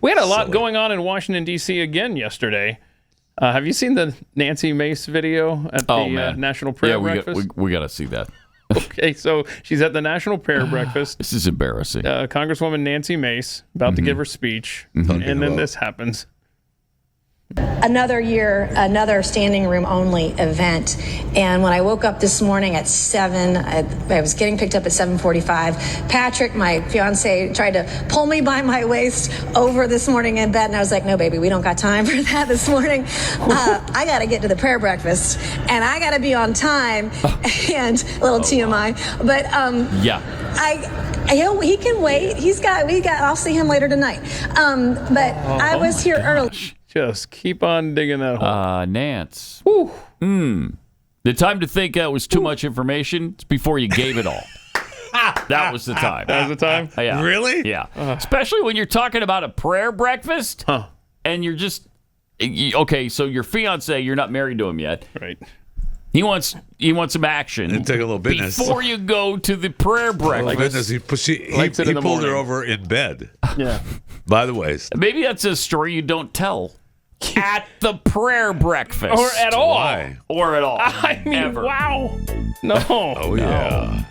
We had a lot going on in Washington, D.C. again yesterday. Have you seen the Nancy Mace video at the National Prayer Breakfast? We got to see that. Okay, so she's at the National Prayer Breakfast. This is embarrassing. Congresswoman Nancy Mace about to give her speech, and then this happens. Another year, another standing room only event. And when I woke up this morning at 7, I was getting picked up at 7:45. Patrick, my fiance, tried to pull me by my waist over this morning in bed. And I was like, no, baby, we don't got time for that this morning. I got to get to the prayer breakfast and I got to be on time and a little TMI. But he can wait. I'll see him later tonight. But I was here early. Just keep on digging that hole. Nance. The time to think that was too much information is before you gave it all. That was the time. That was the time? Yeah. Really? Yeah. Especially when you're talking about a prayer breakfast and you're just... Okay, so your fiance, you're not married to him yet. Right. He wants some action. And take a little business. Before you go to the prayer breakfast. He pulled her over in bed. Yeah. By the way. Maybe that's a story you don't tell. At the prayer breakfast. Or at all. Why? Or at all. I mean, Ever. Wow. No. Oh, yeah.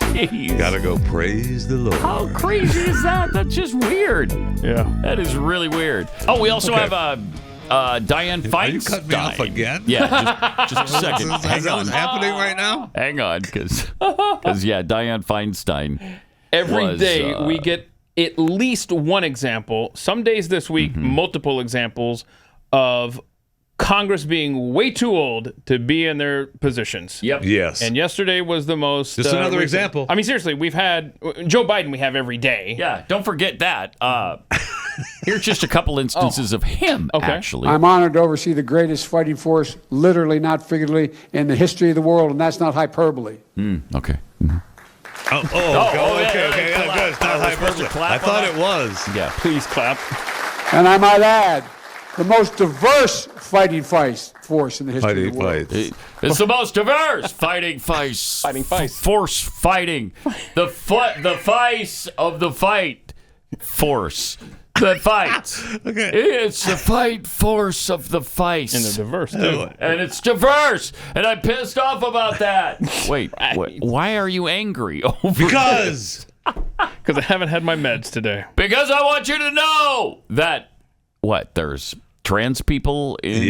Jeez. Gotta go praise the Lord. How crazy is that? That's just weird. Yeah. That is really weird. Oh, we also have Dianne Feinstein. Are you cutting me off again? Yeah, just a second. Is that what's happening right now? Hang on, because Dianne Feinstein. Every day we get at least one example. Some days this week, multiple examples of Congress being way too old to be in their positions. Yep. Yes. And yesterday was the most... Just another recent example. I mean, seriously, we've had... Joe Biden we have every day. Yeah, don't forget that. Here's just a couple instances of him, actually. I'm honored to oversee the greatest fighting force, literally, not figuratively, in the history of the world, and that's not hyperbole. Okay. Okay. Yeah, good. It's not hyperbole. I thought it was. Yeah. Please clap. And I might add, the most diverse fighting force in the history of the world. It's the most diverse fighting force. Force fighting. The vice of the fight force. The fight. Okay. It's the fight force of the fight. And they're diverse, too. And it's diverse. And I'm pissed off about that. Wait, why are you angry over Because I haven't had my meds today. Because I want you to know that, there's trans people in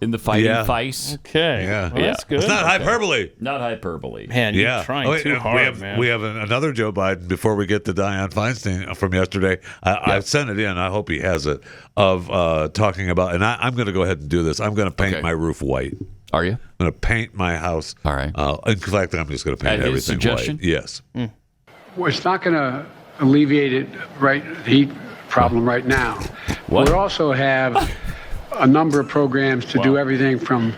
the fighting fight. Okay. Yeah. Well, that's good. It's not hyperbole. Not hyperbole. Man, you're trying too hard, man. We have another Joe Biden before we get to Dianne Feinstein from yesterday. I sent it in. I hope he has it. Of talking about, and I'm going to go ahead and do this. I'm going to paint my roof white. Are you? I'm going to paint my house. All right. In fact, I'm just going to paint At his everything suggestion? white. Yes. Well, it's not going to alleviate the heat problem right now. What? We also have a number of programs to do everything from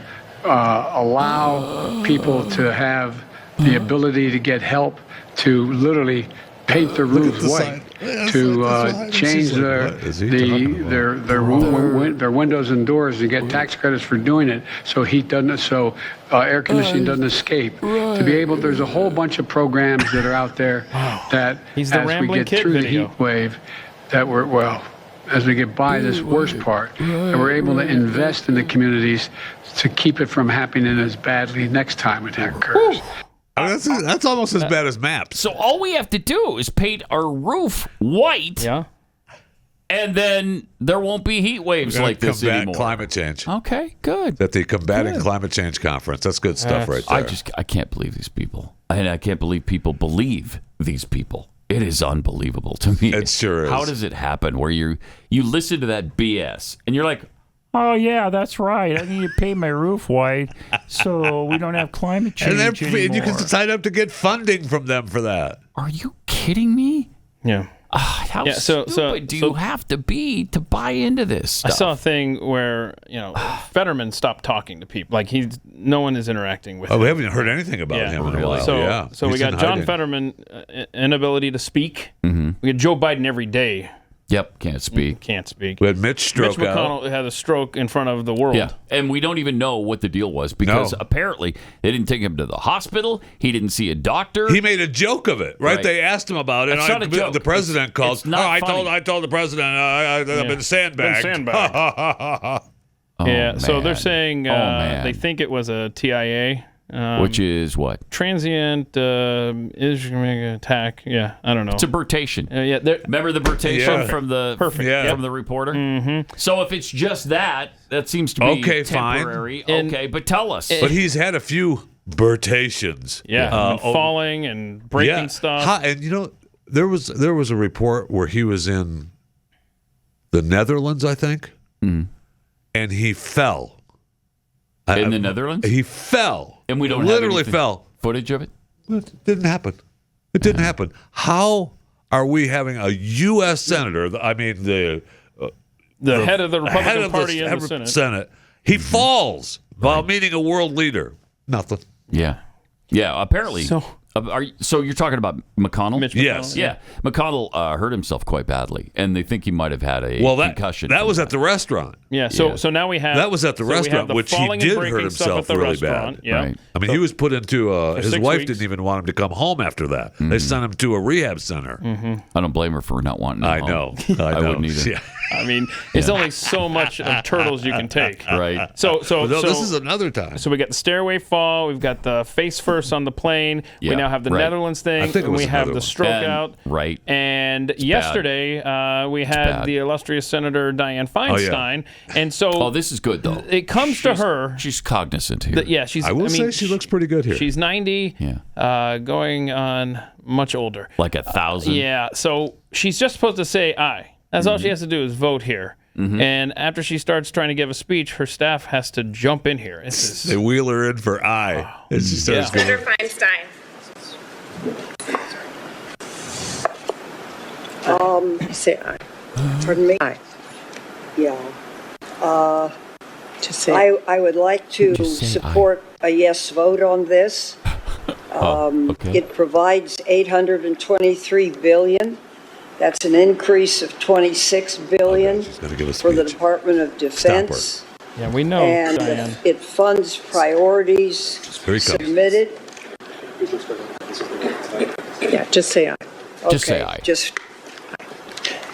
allow people to have the ability to get help to literally paint their roofs white, to change their windows and doors and get tax credits for doing it, so air conditioning doesn't escape. To be able, there's a whole bunch of programs that are out there that as we get through the heat wave, that as we get by this worst part, that we're able to invest in the communities to keep it from happening as badly next time it occurs. That's almost as bad as maps. So all we have to do is paint our roof white. Yeah. And then there won't be heat waves like this anymore. Climate change. Okay, good. At the Combating Climate Change Conference. That's good stuff right there. I can't believe these people. And I can't believe people believe these people. It is unbelievable to me. It sure is. How does it happen where you listen to that BS and you're like, oh, yeah, that's right. I need to paint my roof white so we don't have climate change anymore. And you can sign up to get funding from them for that. Are you kidding me? Yeah. How stupid do you have to be to buy into this stuff? I saw a thing where, Fetterman stopped talking to people. Like, no one is interacting with him. We haven't heard anything about him in a while. So we got John Fetterman, inability to speak. We got Joe Biden every day Yep, can't speak. Can't speak. We had Mitch stroke Mitch McConnell had a stroke in front of the world. Yeah, and we don't even know what the deal was because apparently they didn't take him to the hospital. He didn't see a doctor. He made a joke of it, right? They asked him about it. It's not a joke. The president called. I told the president I've been sandbagged. So they're saying they think it was a TIA. Which is what? Transient attack. Yeah, I don't know. It's a bertation. Remember the bertation from the from the reporter? Mm-hmm. So if it's just that seems to be temporary. Fine. Okay, but tell us. But he's had a few bertations. Falling and breaking stuff. And there was a report where he was in the Netherlands, I think, and he fell. In the Netherlands? He fell. And we don't literally have fell. Footage of it? It didn't happen. It didn't happen. How are we having a U.S. senator? I mean, the head of the Republican Party in the Senate. He falls while meeting a world leader. Nothing. Yeah. Apparently. So you're talking about McConnell? Mitch McConnell? Yes. Yeah. McConnell hurt himself quite badly, and they think he might have had a concussion. That was at the restaurant. Yeah. So now we have that was at the restaurant, which he did hurt himself really bad. Yeah. Right. I mean, he was put into his wife weeks. didn't even want him to come home after that. They sent him to a rehab center. I don't blame her for not wanting him home. I wouldn't either. Yeah. I mean, it's only so much of turtles you can take. Right. So this is another time. So we got the stairway fall. We've got the face first on the plane. Yeah, we now have the Netherlands thing. I think it was we have another the stroke out. Right. And yesterday we had the illustrious Senator Dianne Feinstein. And so this is good though. It comes to her. She's cognizant here. She's. I will say she looks pretty good here. She's 90. Yeah. Going on much older. Like 1,000. Yeah. So she's just supposed to say aye. That's all she has to do is vote here. And after she starts trying to give a speech, her staff has to jump in here. They wheel her in for aye. Senator Feinstein. Say aye. Pardon me? Aye. Yeah. Just say I would like to support a yes vote on this. Okay. It provides $823 billion. That's an increase of $26 billion for the Department of Defense. Yeah, we know, and Diane. It funds priorities submitted. Yeah, just say aye. Just say aye. Just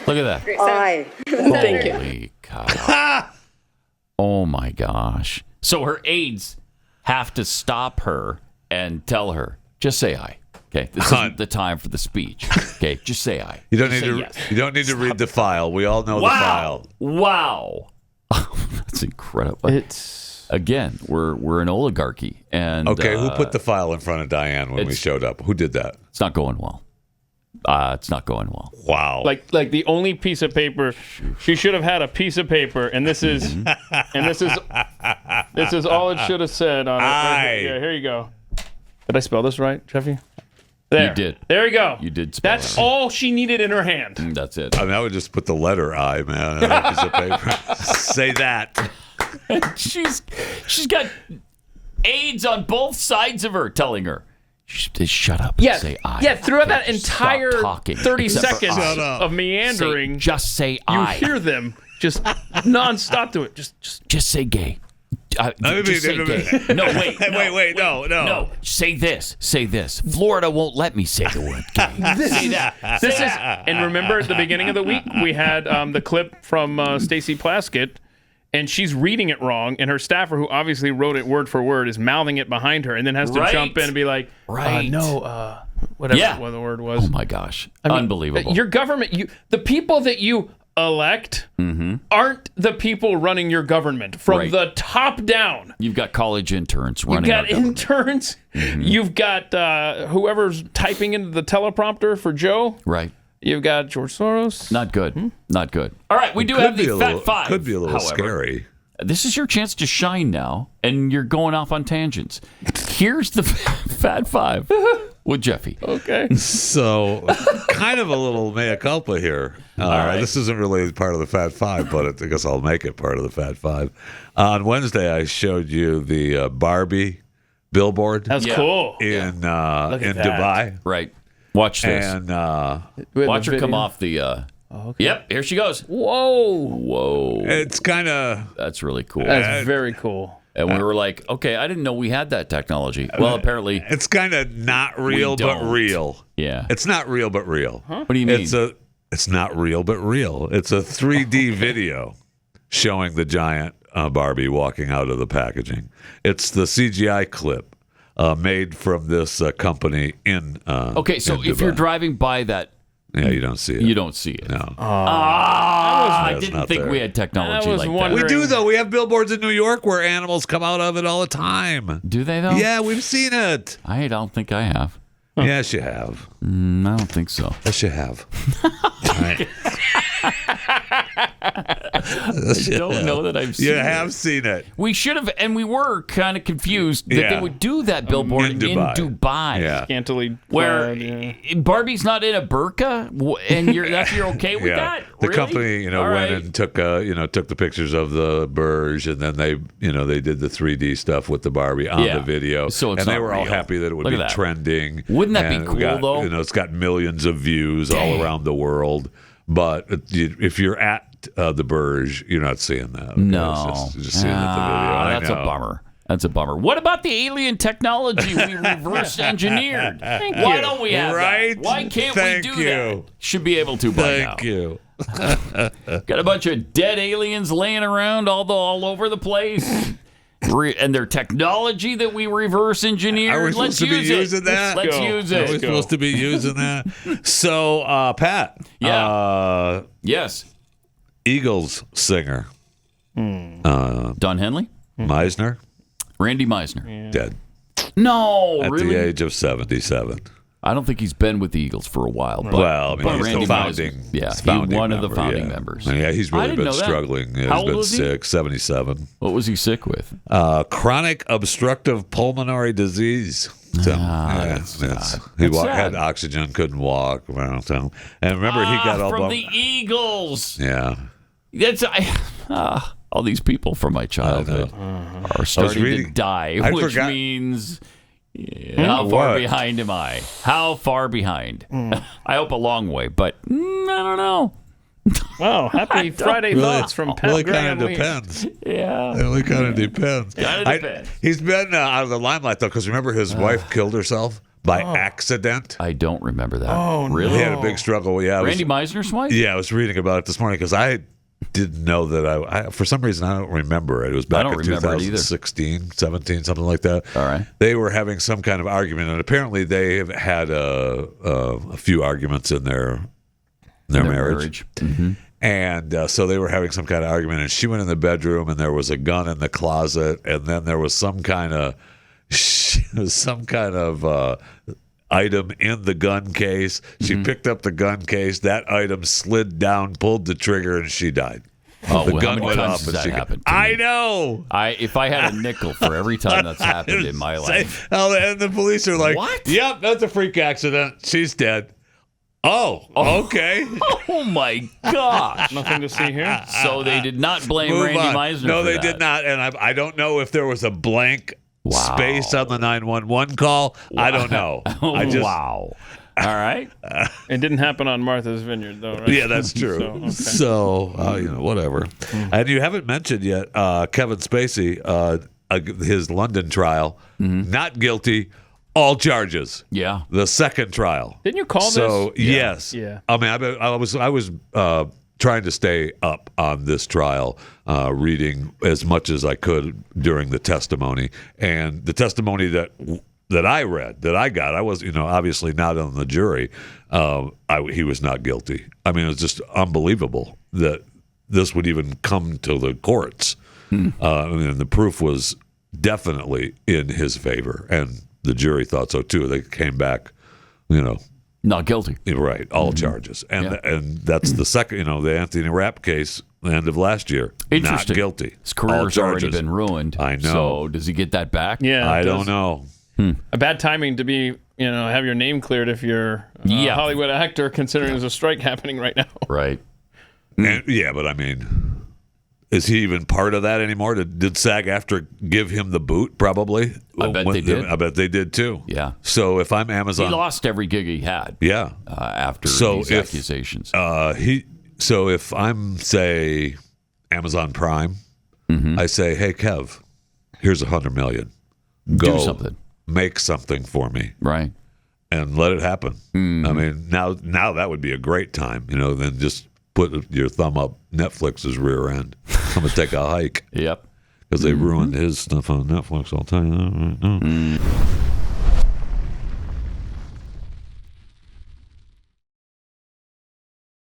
look at that. aye. Thank you. Holy cow. Oh my gosh. So her aides have to stop her and tell her, just say aye. Okay, this isn't the time for the speech. Okay, just say aye. You don't need to read the file. We all know the file. Wow. That's incredible. Again, we're an oligarchy, and who put the file in front of Diane when we showed up? Who did that? It's not going well. It's not going well. Wow. Like the only piece of paper she should have had a piece of paper, and this is this is all it should have said on it. Aye. Yeah, here you go. Did I spell this right, Jeffy? There. You did. There you go. You did spell That's it right. all she needed in her hand. That's it. I mean, I would just put the letter I, man, on a piece of paper. Say that. She's got aides on both sides of her telling her, shut up and say I. Yeah, throughout that entire 30 except seconds of meandering, just say you I. hear them just nonstop to it. Just say gay. Just say gay. No, wait. Wait, no. Say this. Florida won't let me say the word gay. Say that. This is, and remember at the beginning of the week, we had the clip from Stacey Plaskett, and she's reading it wrong, and her staffer, who obviously wrote it word for word, is mouthing it behind her, and then has to jump in and be like, whatever the word was. Oh my gosh. Unbelievable. Your government, the people that you elect aren't the people running your government from the top down. You've got college interns running. You've got interns. You've got whoever's typing into the teleprompter for Joe. Right. You've got George Soros. Not good. Not good. All right, we do have the Fat Five. Could be a little however. scary. This is your chance to shine now, and you're going off on tangents. Here's the Fat Five with Jeffy. Okay. So, kind of a little mea culpa here. This isn't really part of the Fat Five, but I guess I'll make it part of the Fat Five. On Wednesday, I showed you the Barbie billboard. That's cool. In Dubai. Right. Watch this. And watch her come off the Okay. Yep, here she goes. Whoa. It's kind of... That's really cool. That's very cool. And we were like, okay, I didn't know we had that technology. Well, apparently... It's kind of not real, but real. Yeah. It's not real, but real. Huh? What do you mean? It's not real, but real. It's a 3D video showing the giant Barbie walking out of the packaging. It's the CGI clip made from this company in okay, so in if Dubai. You're driving by that... Yeah, you don't see it. You don't see it. No. I didn't think we had technology like that. We do, though. We have billboards in New York where animals come out of it all the time. Do they, though? Yeah, we've seen it. I don't think I have. Huh. Yes, you have. I don't think so. Yes, you have. Right. I don't know that I've seen it. You have seen it. We should have, and we were kind of confused that they would do that billboard in Dubai. Yeah. Scantily where clad, Barbie's not in a burqa, and you're okay with that? The Really? company, went and took the pictures of the Burj, and then they did the 3D stuff with the Barbie on the video. So and they were all happy that it would be trending. Wouldn't that be cool, though? It's got millions of views all around the world. But if you're at the Burj, you're not seeing that. Okay? No. It's just seeing it at the video. That's a bummer. That's a bummer. What about the alien technology we reverse engineered? Why don't we have that? Why can't we do that? Should be able to by now. Thank you. Got a bunch of dead aliens laying around all over the place. And their technology that we reverse engineered. Are we supposed to be using that? Let's use it. Are we supposed to be using that? So, Pat. Yeah. Yes. Eagles singer. Don Henley? Meisner. Randy Meisner. Dead. No, At really? the age of 77. I don't think he's been with the Eagles for a while. But, well, I mean, he's Randy the founding. Meisner, yeah, founding one member, of the founding members. Yeah, he's really been struggling. How He's old been was he? sick. 77. What was he sick with? Chronic obstructive pulmonary disease. So, he had oxygen, couldn't walk. And remember, he got all from bummed. the Eagles. Yeah. That's all these people from my childhood are starting to die, which means how far behind am I? How far behind? I hope a long way, but I don't know. Wow, happy Friday thoughts from Pat. Really kind of depends. Yeah. It really kind of depends. He's been out of the limelight, though, because remember his wife killed herself by accident? I don't remember that. Oh, really? He had a big struggle. Yeah, Randy Meisner's wife? Yeah, I was reading about it this morning because I didn't know that I for some reason I don't remember it. It was back in 2016, 17, something like that. All right. They were having some kind of argument, and apparently they have had a few arguments in their marriage. Mm-hmm. And so they were having some kind of argument, and she went in the bedroom, and there was a gun in the closet, and then there was some kind of item in the gun case. She picked up the gun case. That item slid down, pulled the trigger, and she died. Oh, the well, gun how many went times off, has and that she. happened to I me? know. If I had a nickel for every time that's happened in my life. And the police are like, What? Yep, that's a freak accident. She's dead. Oh, okay. Oh my gosh! Nothing to see here. So they did not blame Randy Meisner. No, for they that. did not. And I don't know if there was a blank space on the 911 call. I don't know. Wow. All right. It didn't happen on Martha's Vineyard, though, right? Yeah, that's true. So, whatever. And you haven't mentioned yet Kevin Spacey, his London trial, not guilty. All charges. Yeah. The second trial. Didn't you call this? So, yes. Yeah. I mean, I was trying to stay up on this trial, reading as much as I could during the testimony. And the testimony that I read, that I got, I was, obviously not on the jury. He was not guilty. I mean, it was just unbelievable that this would even come to the courts. And the proof was definitely in his favor. And the jury thought so too. They came back, not guilty. Right, all charges, and that's the second. The Anthony Rapp case, the end of last year. Interesting. Not guilty. His career's already been ruined. I know. So does he get that back? Yeah, I don't know. A bad timing to be, have your name cleared if you're a Hollywood actor, considering there's a strike happening right now. Right. And, but I mean, is he even part of that anymore? Did SAG-AFTRA give him the boot? Probably. I bet they did. I bet they did too. Yeah. So if I'm Amazon, he lost every gig he had. Yeah. After these accusations. So if I'm, say, Amazon Prime, I say, hey, Kev, here's $100 million. Go do something. Make something for me. Right. And let it happen. I mean, now that would be a great time, then just put your thumb up Netflix's rear end. I'm going to take a hike. Yep. Because they ruined his stuff on Netflix, I'll tell you